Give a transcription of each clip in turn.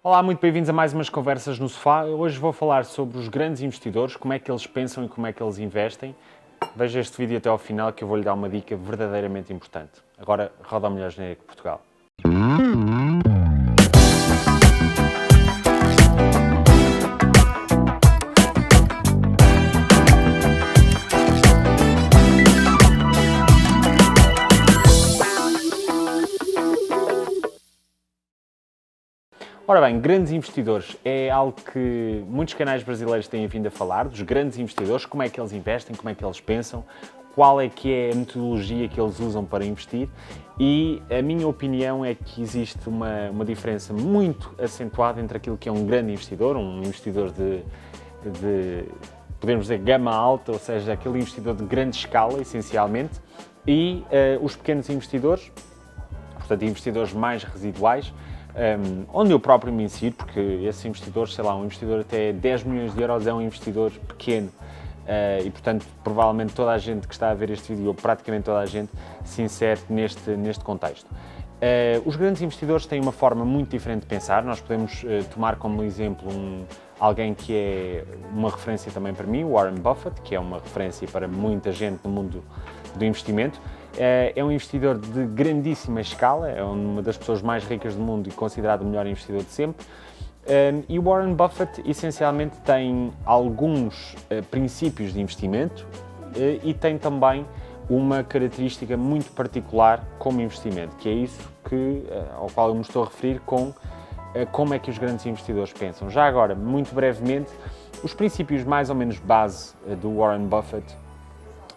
Olá, muito bem-vindos a mais umas conversas no sofá. Hoje vou falar sobre os grandes investidores, como é que eles pensam e como é que eles investem. Veja este vídeo até ao final que eu vou-lhe dar uma dica verdadeiramente importante. Agora, roda o melhor genérico de Portugal. Ora bem, grandes investidores é algo que muitos canais brasileiros têm vindo a falar, dos grandes investidores, como é que eles investem, como é que eles pensam, qual é que é a metodologia que eles usam para investir e a minha opinião é que existe uma diferença muito acentuada entre aquilo que é um grande investidor, um investidor de podemos dizer, gama alta, ou seja, aquele investidor de grande escala, essencialmente, e os pequenos investidores, portanto, investidores mais residuais, onde eu próprio me insiro, porque esses investidores, sei lá, um investidor até 10 milhões de euros é um investidor pequeno e, portanto, provavelmente toda a gente que está a ver este vídeo, ou praticamente toda a gente, se insere neste contexto. Os grandes investidores têm uma forma muito diferente de pensar. Nós podemos tomar como exemplo alguém que é uma referência também para mim, Warren Buffett, que é uma referência para muita gente no mundo do investimento. É um investidor de grandíssima escala, é uma das pessoas mais ricas do mundo e considerado o melhor investidor de sempre. E o Warren Buffett, essencialmente, tem alguns princípios de investimento e tem também uma característica muito particular como investimento, que é isso ao qual eu me estou a referir com como é que os grandes investidores pensam. Já agora, muito brevemente, os princípios mais ou menos base do Warren Buffett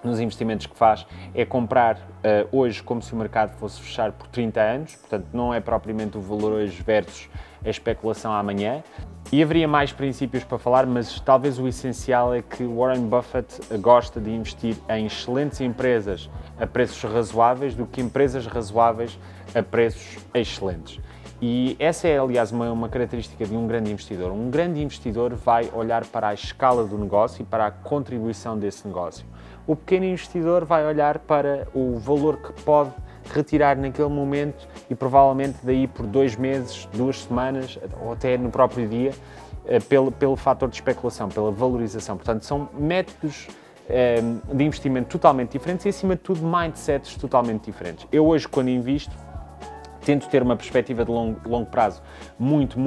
nos investimentos que faz é comprar hoje como se o mercado fosse fechar por 30 anos, portanto não é propriamente o valor hoje versus a especulação amanhã. E haveria mais princípios para falar, mas talvez o essencial é que Warren Buffett gosta de investir em excelentes empresas a preços razoáveis do que empresas razoáveis a preços excelentes. E essa é, aliás, uma característica de um grande investidor. Um grande investidor vai olhar para a escala do negócio e para a contribuição desse negócio. O pequeno investidor vai olhar para o valor que pode retirar naquele momento e provavelmente daí por 2 meses, 2 semanas ou até no próprio dia, pelo fator de especulação, pela valorização. Portanto, são métodos de investimento totalmente diferentes e, acima de tudo, mindsets totalmente diferentes. Eu hoje, quando invisto, tento ter uma perspectiva de longo prazo muito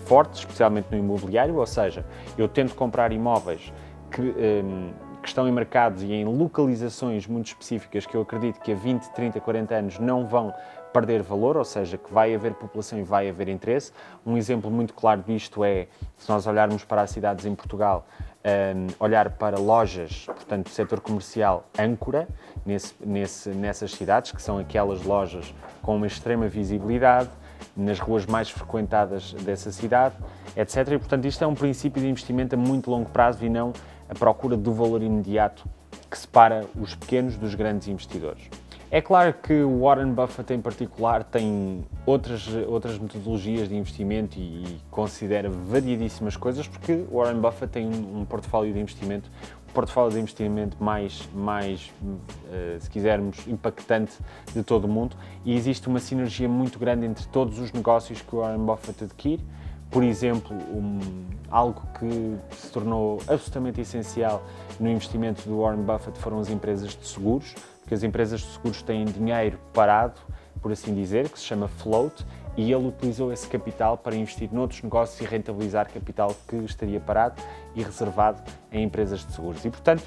forte, especialmente no imobiliário, ou seja, eu tento comprar imóveis que estão em mercados e em localizações muito específicas que eu acredito que a 20, 30, 40 anos não vão perder valor, ou seja, que vai haver população e vai haver interesse. Um exemplo muito claro disto é, se nós olharmos para as cidades em Portugal, olhar para lojas, portanto, setor comercial âncora, nessas cidades, que são aquelas lojas com uma extrema visibilidade, nas ruas mais frequentadas dessa cidade, etc. E, portanto, isto é um princípio de investimento a muito longo prazo e não a procura do valor imediato que separa os pequenos dos grandes investidores. É claro que o Warren Buffett, em particular, tem outras metodologias de investimento e considera variedíssimas coisas, porque o Warren Buffett tem um portfólio de investimento, mais, se quisermos, impactante de todo o mundo, e existe uma sinergia muito grande entre todos os negócios que o Warren Buffett adquire. Por exemplo, algo que se tornou absolutamente essencial no investimento do Warren Buffett foram as empresas de seguros, porque as empresas de seguros têm dinheiro parado, por assim dizer, que se chama float, e ele utilizou esse capital para investir noutros negócios e rentabilizar capital que estaria parado e reservado em empresas de seguros. E, portanto,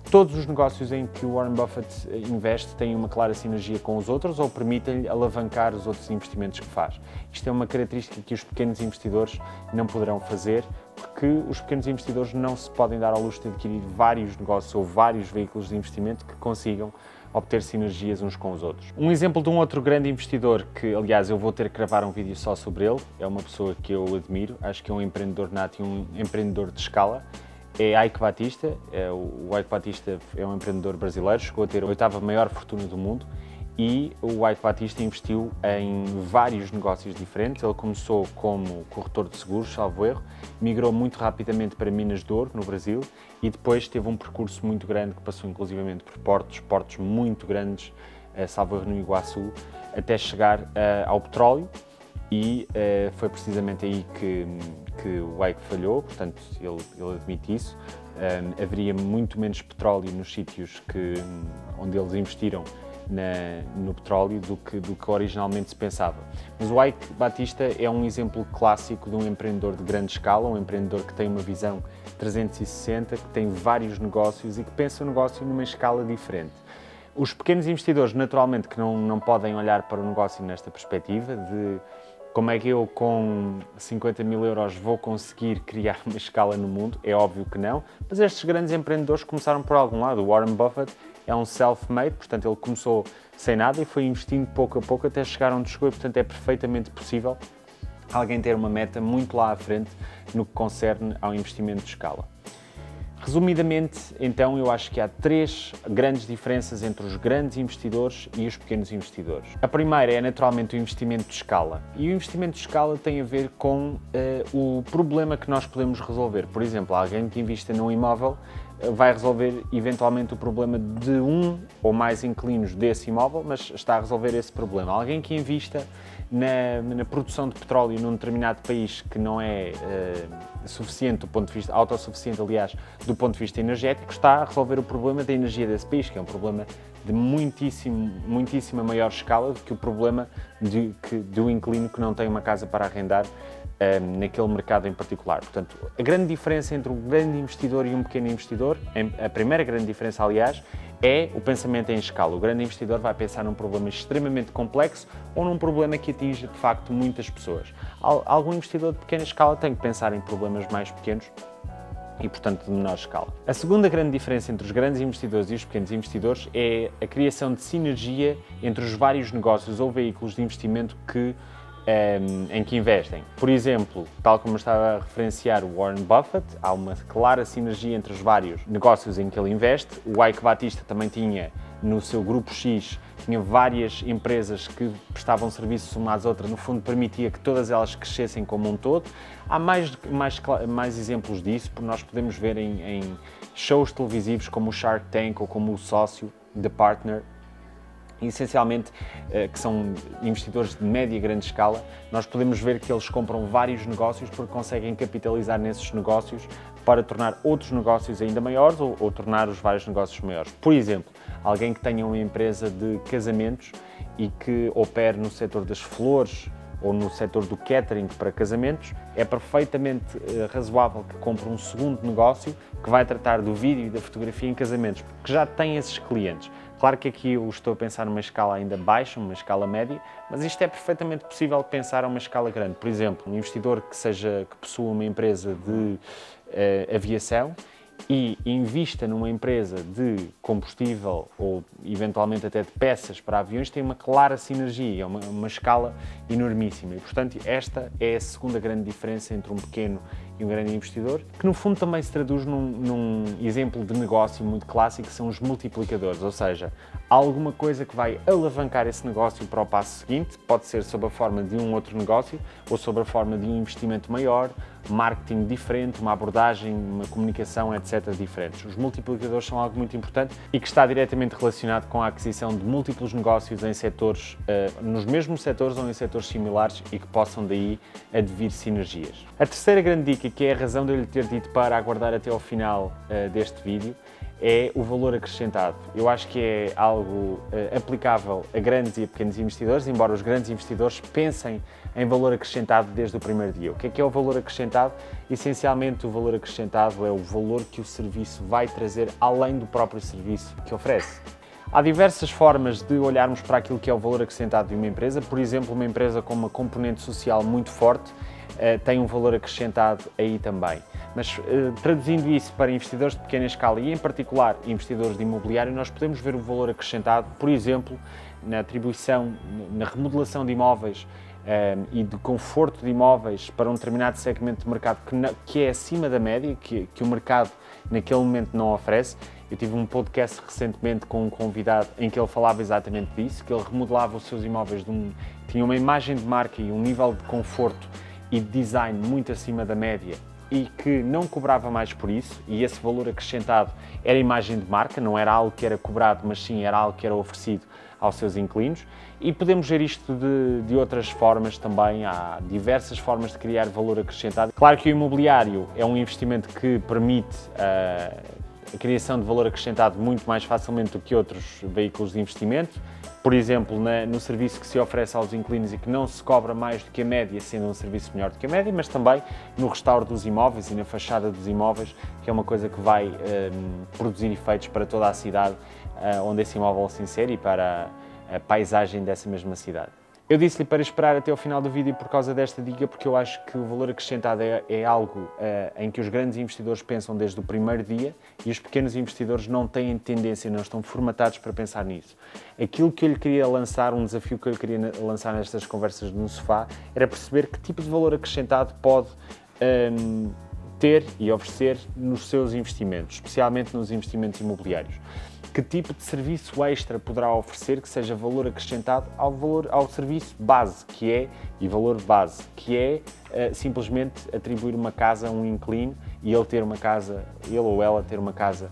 todos os negócios em que o Warren Buffett investe têm uma clara sinergia com os outros ou permitem-lhe alavancar os outros investimentos que faz. Isto é uma característica que os pequenos investidores não poderão fazer, porque os pequenos investidores não se podem dar ao luxo de adquirir vários negócios ou vários veículos de investimento que consigam obter sinergias uns com os outros. Um exemplo de um outro grande investidor que, aliás, eu vou ter que gravar um vídeo só sobre ele, é uma pessoa que eu admiro, acho que é um empreendedor nato e um empreendedor de escala, é Eike Batista. O Eike Batista é um empreendedor brasileiro, chegou a ter a 8ª maior fortuna do mundo e o Eike Batista investiu em vários negócios diferentes. Ele começou como corretor de seguros, salvo erro, migrou muito rapidamente para Minas de Ouro, no Brasil, e depois teve um percurso muito grande que passou inclusivamente por portos muito grandes, salvo erro no Iguaçu, até chegar ao petróleo. e foi precisamente aí que o Ike falhou, portanto ele admite isso. Haveria muito menos petróleo nos sítios onde eles investiram no petróleo do que originalmente se pensava. Mas o Ike Batista é um exemplo clássico de um empreendedor de grande escala, um empreendedor que tem uma visão 360, que tem vários negócios e que pensa o negócio numa escala diferente. Os pequenos investidores, naturalmente, que não podem olhar para o negócio nesta perspectiva de como é que eu com 50 mil euros vou conseguir criar uma escala no mundo, é óbvio que não, mas estes grandes empreendedores começaram por algum lado. O Warren Buffett é um self-made, portanto ele começou sem nada e foi investindo pouco a pouco até chegar onde chegou e, portanto, é perfeitamente possível alguém ter uma meta muito lá à frente no que concerne ao investimento de escala. Resumidamente, então, eu acho que há 3 grandes diferenças entre os grandes investidores e os pequenos investidores. A primeira é, naturalmente, o investimento de escala. E o investimento de escala tem a ver com o problema que nós podemos resolver. Por exemplo, alguém que invista num imóvel vai resolver, eventualmente, o problema de um ou mais inquilinos desse imóvel, mas está a resolver esse problema. Alguém que invista na produção de petróleo num determinado país que não é suficiente do ponto de vista, autossuficiente, aliás, do ponto de vista energético, está a resolver o problema da energia desse país, que é um problema de muitíssima maior escala do que o problema do inquilino que não tem uma casa para arrendar naquele mercado em particular. Portanto, a grande diferença entre um grande investidor e um pequeno investidor, a primeira grande diferença, aliás, é o pensamento em escala. O grande investidor vai pensar num problema extremamente complexo ou num problema que atinge, de facto, muitas pessoas. Algum investidor de pequena escala tem que pensar em problemas mais pequenos e, portanto, de menor escala. A segunda grande diferença entre os grandes investidores e os pequenos investidores é a criação de sinergia entre os vários negócios ou veículos de investimento em que investem. Por exemplo, tal como eu estava a referenciar o Warren Buffett, há uma clara sinergia entre os vários negócios em que ele investe. O Ike Batista também tinha, no seu grupo X, tinha várias empresas que prestavam serviços umas às outras, no fundo permitia que todas elas crescessem como um todo. Há mais exemplos disso, porque nós podemos ver em shows televisivos como o Shark Tank ou como o Sócio, The Partner, essencialmente, que são investidores de média e grande escala. Nós podemos ver que eles compram vários negócios porque conseguem capitalizar nesses negócios para tornar outros negócios ainda maiores ou tornar os vários negócios maiores. Por exemplo, alguém que tenha uma empresa de casamentos e que opere no setor das flores ou no setor do catering para casamentos, é perfeitamente razoável que compre um segundo negócio que vai tratar do vídeo e da fotografia em casamentos, porque já tem esses clientes. Claro que aqui eu estou a pensar numa escala ainda baixa, uma escala média, mas isto é perfeitamente possível pensar a uma escala grande. Por exemplo, um investidor que possua uma empresa de aviação e invista numa empresa de combustível ou eventualmente até de peças para aviões, tem uma clara sinergia, uma escala enormíssima. E, portanto, esta é a segunda grande diferença entre um pequeno e um grande investidor, que no fundo também se traduz num exemplo de negócio muito clássico, que são os multiplicadores, ou seja, há alguma coisa que vai alavancar esse negócio para o passo seguinte, pode ser sob a forma de um outro negócio ou sob a forma de um investimento maior, marketing diferente, uma abordagem, uma comunicação, etc. diferentes. Os multiplicadores são algo muito importante e que está diretamente relacionado com a aquisição de múltiplos negócios em setores, nos mesmos setores ou em setores similares e que possam daí advir sinergias. A terceira grande dica, que é a razão de eu lhe ter dito para aguardar até ao final deste vídeo, é o valor acrescentado. Eu acho que é algo aplicável a grandes e a pequenos investidores, embora os grandes investidores pensem em valor acrescentado desde o primeiro dia. O que é o valor acrescentado? Essencialmente, o valor acrescentado é o valor que o serviço vai trazer além do próprio serviço que oferece. Há diversas formas de olharmos para aquilo que é o valor acrescentado de uma empresa. Por exemplo, uma empresa com uma componente social muito forte tem um valor acrescentado aí também. Mas traduzindo isso para investidores de pequena escala e, em particular, investidores de imobiliário, nós podemos ver o valor acrescentado, por exemplo, na atribuição, na remodelação de imóveis e de conforto de imóveis para um determinado segmento de mercado que é acima da média, que o mercado naquele momento não oferece. Eu tive um podcast recentemente com um convidado em que ele falava exatamente disso, que ele remodelava os seus imóveis, tinha uma imagem de marca e um nível de conforto e de design muito acima da média e que não cobrava mais por isso, e esse valor acrescentado era imagem de marca, não era algo que era cobrado, mas sim era algo que era oferecido aos seus inquilinos. E podemos ver isto de outras formas também, há diversas formas de criar valor acrescentado. Claro que o imobiliário é um investimento que permite a criação de valor acrescentado muito mais facilmente do que outros veículos de investimento. Por exemplo, no serviço que se oferece aos inquilinos e que não se cobra mais do que a média, sendo um serviço melhor do que a média, mas também no restauro dos imóveis e na fachada dos imóveis, que é uma coisa que vai produzir efeitos para toda a cidade onde esse imóvel se insere e para a paisagem dessa mesma cidade. Eu disse-lhe para esperar até ao final do vídeo por causa desta dica, porque eu acho que o valor acrescentado é algo em que os grandes investidores pensam desde o primeiro dia e os pequenos investidores não têm tendência, não estão formatados para pensar nisso. Aquilo que eu lhe queria lançar, um desafio que eu lhe queria lançar nestas conversas no sofá, era perceber que tipo de valor acrescentado pode ter e oferecer nos seus investimentos, especialmente nos investimentos imobiliários. Que tipo de serviço extra poderá oferecer que seja valor acrescentado ao serviço base, e valor base, que é simplesmente atribuir uma casa a um inquilino e ele ou ela ter uma casa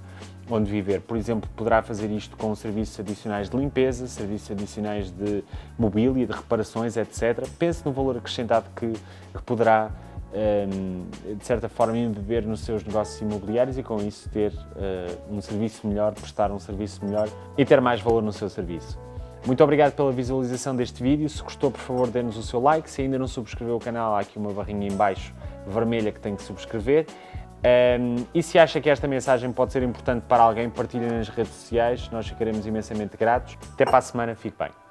onde viver. Por exemplo, poderá fazer isto com serviços adicionais de limpeza, serviços adicionais de mobília, de reparações, etc. Pense no valor acrescentado que poderá de certa forma embeber nos seus negócios imobiliários e com isso ter um serviço melhor, prestar um serviço melhor e ter mais valor no seu serviço. Muito obrigado pela visualização deste vídeo. Se gostou, por favor, dê-nos o seu like. Se ainda não subscreveu o canal, há aqui uma barrinha em baixo vermelha que tem que subscrever. E se acha que esta mensagem pode ser importante para alguém, partilhe nas redes sociais. Nós ficaremos imensamente gratos. Até para a semana. Fique bem.